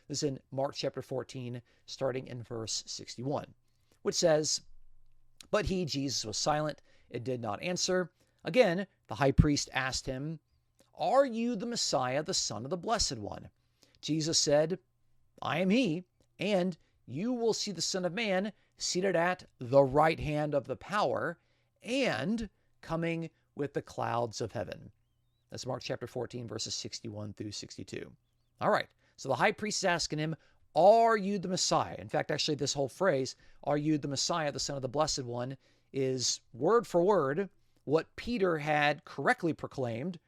This is in Mark chapter 14, starting in verse 61, which says, "But he, Jesus, was silent and did not answer. Again, the high priest asked him, 'Are you the Messiah, the Son of the Blessed One?' Jesus said, 'I am he, and you will see the Son of Man seated at the right hand of the power and coming with the clouds of heaven.'" That's Mark chapter 14, verses 61 through 62. All right, so the high priest is asking him, "Are you the Messiah?" In fact, actually, this whole phrase, "Are you the Messiah, the Son of the Blessed One," is word for word what Peter had correctly proclaimed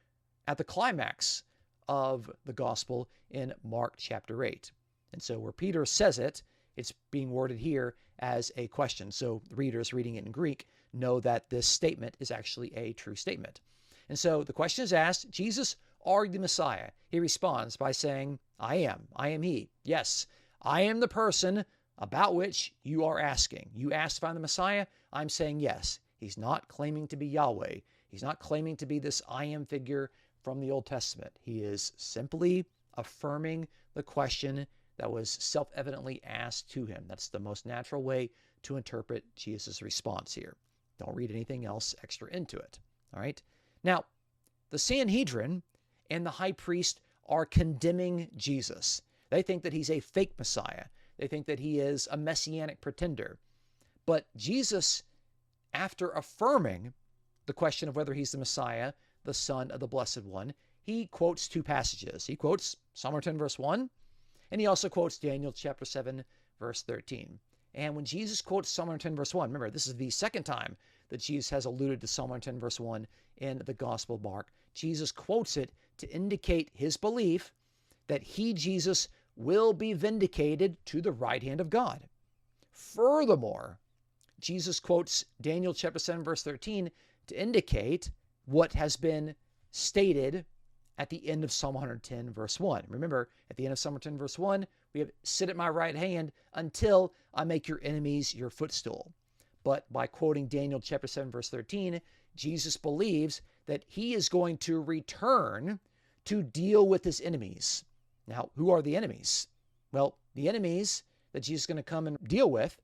at the climax of the gospel in Mark chapter 8. And so where Peter says it, it's being worded here as a question. So the readers reading it in Greek know that this statement is actually a true statement. And so the question is asked, "Jesus, are you the Messiah?" He responds by saying, I am he. Yes, I am the person about which you are asking. You asked if I'm the Messiah. I'm saying yes. He's not claiming to be Yahweh. He's not claiming to be this I am figure from the Old Testament. He is simply affirming the question that was self-evidently asked to him. That's the most natural way to interpret Jesus' response here. Don't read anything else extra into it. All right. Now, the Sanhedrin and the high priest are condemning Jesus. They think that he's a fake Messiah. They think that he is a messianic pretender. But Jesus, after affirming the question of whether he's the Messiah, the Son of the Blessed One, he quotes two passages. He quotes Psalm 10, verse 1, and he also quotes Daniel chapter 7, verse 13. And when Jesus quotes Psalm 10, verse 1, remember, this is the second time that Jesus has alluded to Psalm 10, verse 1 in the Gospel of Mark. Jesus quotes it to indicate his belief that he, Jesus, will be vindicated to the right hand of God. Furthermore, Jesus quotes Daniel chapter 7, verse 13 to indicate what has been stated at the end of Psalm 110, verse 1. Remember, at the end of Psalm 110, verse 1, we have, "Sit at my right hand until I make your enemies your footstool." But by quoting Daniel chapter 7, verse 13, Jesus believes that he is going to return to deal with his enemies. Now, who are the enemies? Well, the enemies that Jesus is going to come and deal with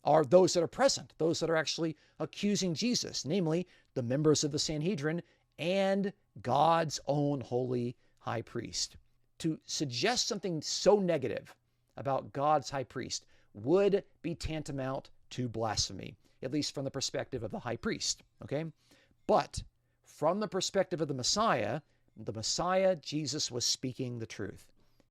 are those that are present, those that are actually accusing Jesus, namely the members of the Sanhedrin and God's own holy high priest. To suggest something so negative about God's high priest would be tantamount to blasphemy, at least from the perspective of the high priest, okay? But from the perspective of the Messiah, Jesus was speaking the truth.